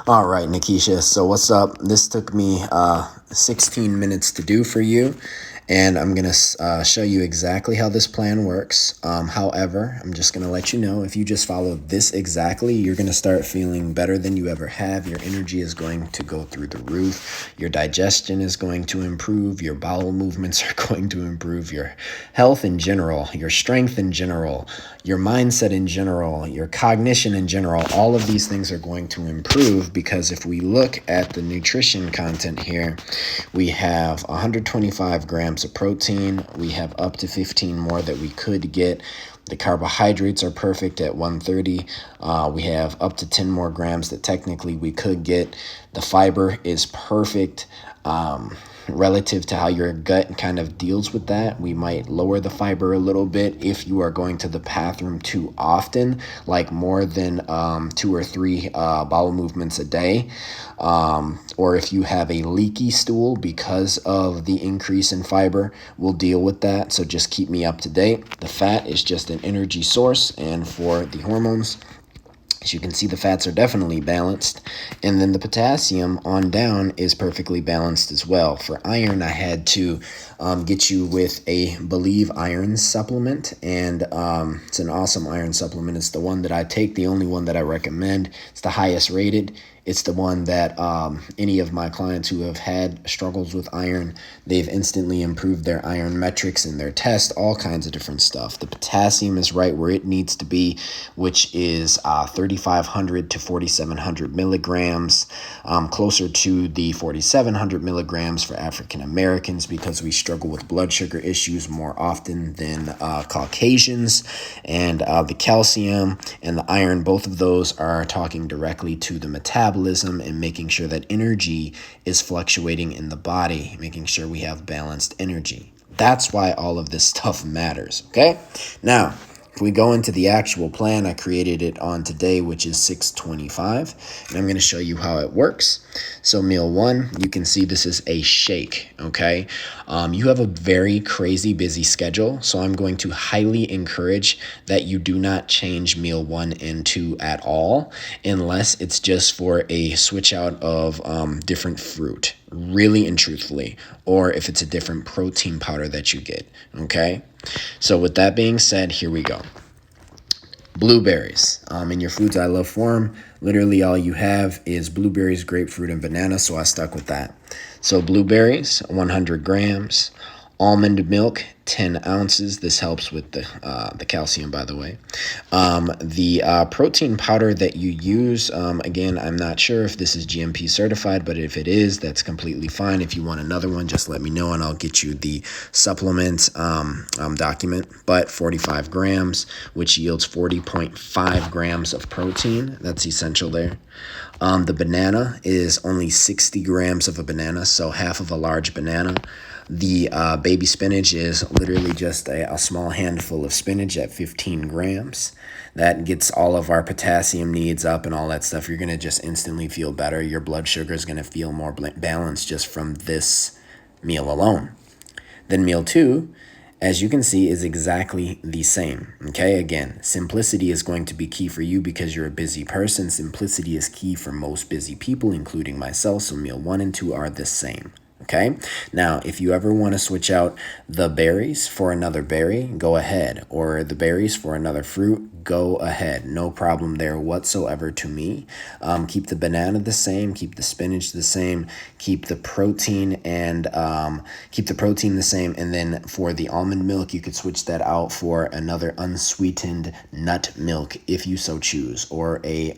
All right, Nikeisha. So what's up? This took me 16 minutes to do for you, and I'm going to show you exactly how this plan works. However, I'm just going to let you know, if you just follow this exactly, you're going to start feeling better than you ever have. Your energy is going to go through the roof. Your digestion is going to improve. Your bowel movements are going to improve. Your health in general, your strength in general, your mindset in general, your cognition in general, all of these things are going to improve, because if we look at the nutrition content here, we have 125 grams of protein. We have up to 15 more that we could get. The carbohydrates are perfect at 130. We have up to 10 more grams that technically we could get. The fiber is perfect. Relative to how your gut kind of deals with that, we might lower the fiber a little bit if you are going to the bathroom too often, like more than 2 or 3 bowel movements a day, or if you have a leaky stool because of the increase in fiber, we'll deal with that. So just keep me up to date. The fat is just an energy source, and for the hormones, as you can see, the fats are definitely balanced. And then the potassium on down is perfectly balanced as well. For iron, I had to get you with a Believe Iron supplement. And it's an awesome iron supplement. It's the one that I take, the only one that I recommend. It's the highest rated. It's the one that any of my clients who have had struggles with iron, they've instantly improved their iron metrics in their test, all kinds of different stuff. The potassium is right where it needs to be, which is 3,500 to 4,700 milligrams, closer to the 4,700 milligrams for African Americans, because we struggle with blood sugar issues more often than Caucasians. And the calcium and the iron, both of those are talking directly to the metabolism and making sure that energy is fluctuating in the body, making sure we have balanced energy. That's why all of this stuff matters, okay? Now, if we go into the actual plan, I created it on today, which is 625, and I'm going to show you how it works. So meal 1, you can see this is a shake, okay? You have a very crazy busy schedule, so I'm going to highly encourage that you do not change meal 1 and 2 at all, unless it's just for a switch out of different fruit, really and truthfully, or if it's a different protein powder that you get, okay? So with that being said, here we go. Blueberries. In your foods I love form, literally all you have is blueberries, grapefruit, and banana, so I stuck with that. So blueberries, 100 grams. Almond milk, 10 ounces. This helps with the calcium, by the way. The protein powder that you use, again, I'm not sure if this is GMP certified, but if it is, that's completely fine. If you want another one, just let me know and I'll get you the supplement document. But 45 grams, which yields 40.5 grams of protein. That's essential there. The banana is only 60 grams of a banana, so half of a large banana. The baby spinach is literally just a small handful of spinach at 15 grams. That gets all of our potassium needs up and all that stuff. You're going to just instantly feel better. Your blood sugar is going to feel more balanced just from this meal alone. Then meal 2, as you can see, is exactly the same. Okay, again, simplicity is going to be key for you because you're a busy person. Simplicity is key for most busy people, including myself. So meal 1 and 2 are the same. Okay, now if you ever want to switch out the berries for another berry, go ahead, or the berries for another fruit, go ahead. No problem there whatsoever to me. Keep the banana the same, keep the spinach the same, keep the protein the same, and then for the almond milk, you could switch that out for another unsweetened nut milk if you so choose, or a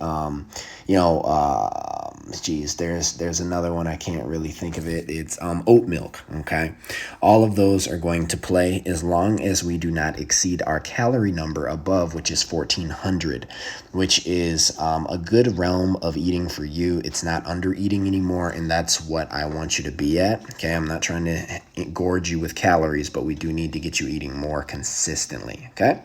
there's another one, I can't really think of it. It's oat milk, okay? All of those are going to play as long as we do not exceed our calorie number above, which is 1,400, which is a good realm of eating for you. It's not under eating anymore, and that's what I want you to be at, okay? I'm not trying to gorge you with calories, but we do need to get you eating more consistently, okay?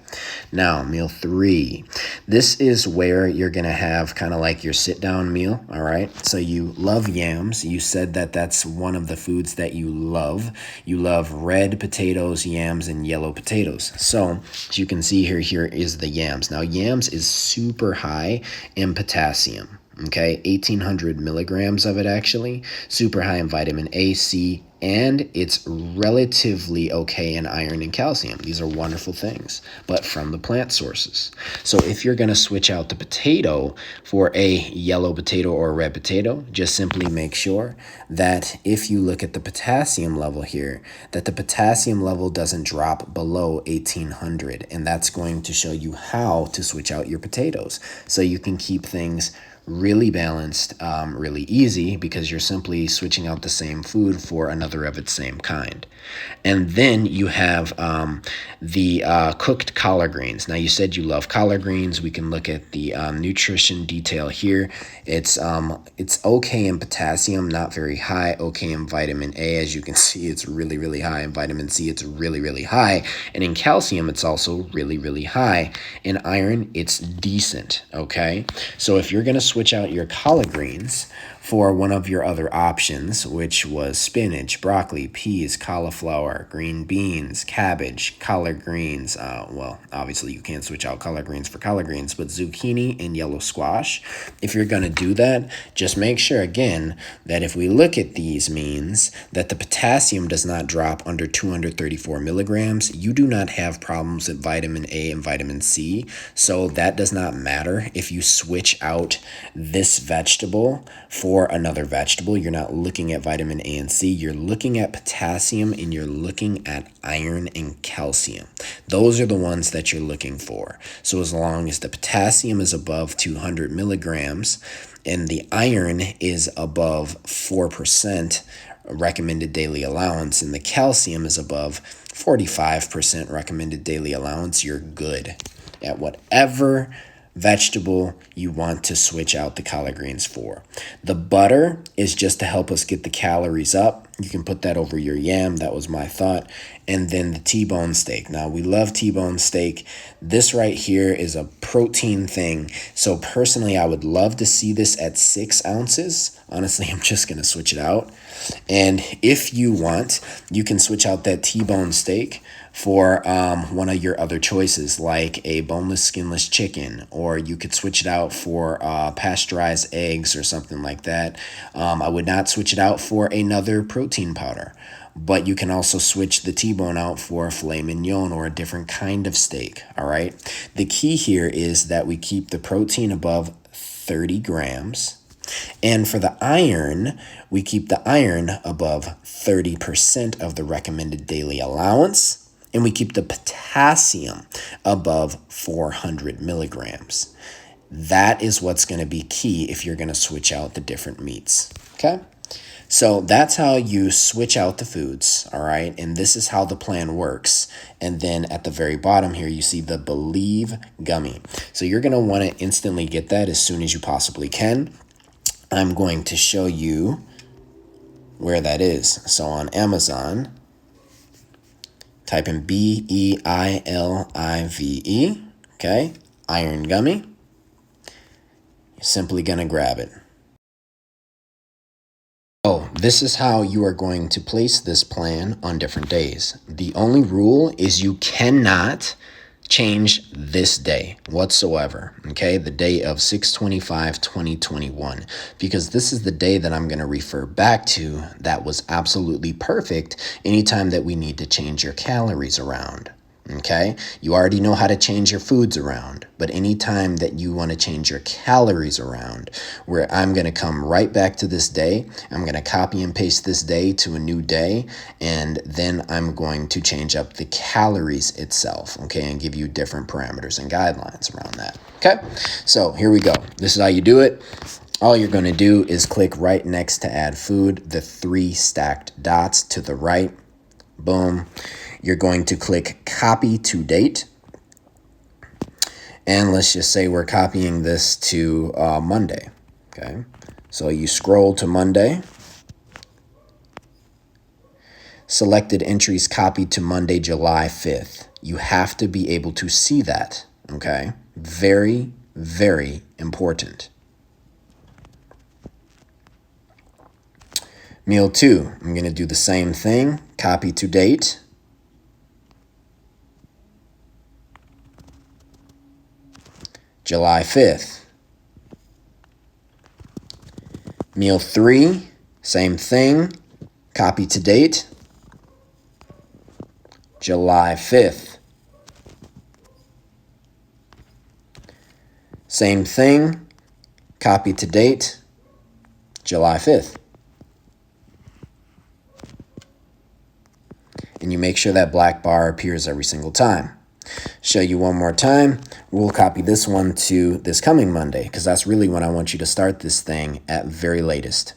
Now, meal 3. This is where you're going to have kind of like your sit-down meal, all right? So you love yams. You said that that's one of the foods that you love. You love red potatoes, yams, and yellow potatoes. So as you can see here is the yams. Now, yams is super high in potassium. Okay, 1,800 milligrams of it actually. Super high in vitamin A, C, and it's relatively okay in iron and calcium. These are wonderful things, but from the plant sources. So if you're going to switch out the potato for a yellow potato or a red potato, just simply make sure that if you look at the potassium level here, that the potassium level doesn't drop below 1,800, and that's going to show you how to switch out your potatoes so you can keep things really balanced, really easy, because you're simply switching out the same food for another of its same kind. And then you have the cooked collard greens. Now, you said you love collard greens. We can look at the nutrition detail here. It's okay in potassium, not very high. Okay in vitamin A, as you can see, it's really, really high. In vitamin C, it's really, really high. And in calcium, it's also really, really high. In iron, it's decent, okay? So if you're going to switch out your collard greens for one of your other options, which was spinach, broccoli, peas, cauliflower, green beans, cabbage, collard greens. Well, obviously you can't switch out collard greens for collard greens, but zucchini and yellow squash. If you're going to do that, just make sure, again, that if we look at these means that the potassium does not drop under 234 milligrams. You do not have problems with vitamin A and vitamin C, so that does not matter. If you switch out this vegetable for another vegetable, you're not looking at vitamin A and C, you're looking at potassium and you're looking at iron and calcium. Those are the ones that you're looking for. So as long as the potassium is above 200 milligrams and the iron is above 4% recommended daily allowance and the calcium is above 45% recommended daily allowance, you're good at whatever vegetable you want to switch out the collard greens for. The butter is just to help us get the calories up. You can put that over your yam. That was my thought. And then the T-bone steak. Now, we love T-bone steak. This right here is a protein thing. So personally, I would love to see this at 6 ounces. Honestly, I'm just going to switch it out. And if you want, you can switch out that T-bone steak for one of your other choices, like a boneless, skinless chicken, or you could switch it out for pasteurized eggs or something like that. I would not switch it out for another protein powder, but you can also switch the T-bone out for a filet mignon or a different kind of steak, all right? The key here is that we keep the protein above 30 grams. And for the iron, we keep the iron above 30% of the recommended daily allowance. And we keep the potassium above 400 milligrams. That is what's going to be key if you're going to switch out the different meats. Okay? So that's how you switch out the foods, all right? And this is how the plan works. And then at the very bottom here, you see the Believe Gummy. So you're going to want to instantly get that as soon as you possibly can. I'm going to show you where that is. So on Amazon, type in Beilive, okay, iron gummy. You're simply going to grab it. So this is how you are going to place this plan on different days. The only rule is you cannot change this day whatsoever, okay? The day of 6/25/2021, because this is the day that I'm going to refer back to that was absolutely perfect anytime that we need to change your calories around. Okay, you already know how to change your foods around, but anytime that you want to change your calories around, where I'm going to come right back to this day, I'm going to copy and paste this day to a new day, and then I'm going to change up the calories itself, okay, and give you different parameters and guidelines around that. Okay, so here we go. This is how you do it. All you're going to do is click right next to add food, the 3 stacked dots to the right. Boom. You're going to click copy to date. And let's just say we're copying this to Monday. Okay. So you scroll to Monday. Selected entries copied to Monday, July 5th. You have to be able to see that. Okay. Very, very important. Meal 2. I'm going to do the same thing. Copy to date. July 5th. Meal 3, same thing. Copy to date, July 5th. Same thing, copy to date, July 5th. And you make sure that black bar appears every single time. Show you one more time. We'll copy this one to this coming Monday because that's really when I want you to start this thing at very latest.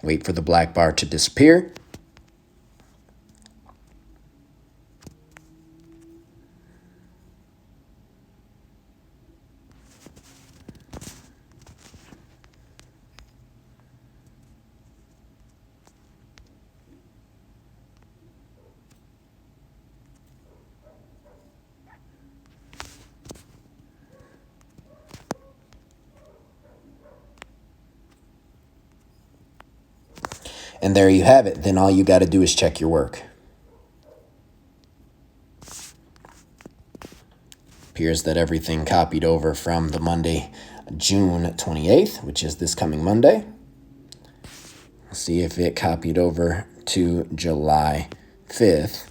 Wait for the black bar to disappear. And there you have it. Then all you got to do is check your work. Appears that everything copied over from the Monday, June 28th, which is this coming Monday. See if it copied over to July 5th.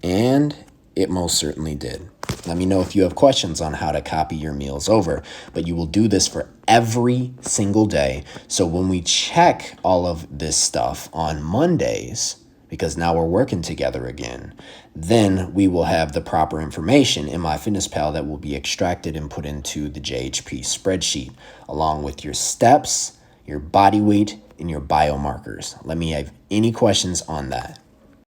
And it most certainly did. Let me know if you have questions on how to copy your meals over, but you will do this for every single day. So when we check all of this stuff on Mondays, because now we're working together again, then we will have the proper information in MyFitnessPal that will be extracted and put into the JHP spreadsheet, along with your steps, your body weight, and your biomarkers. Let me have any questions on that.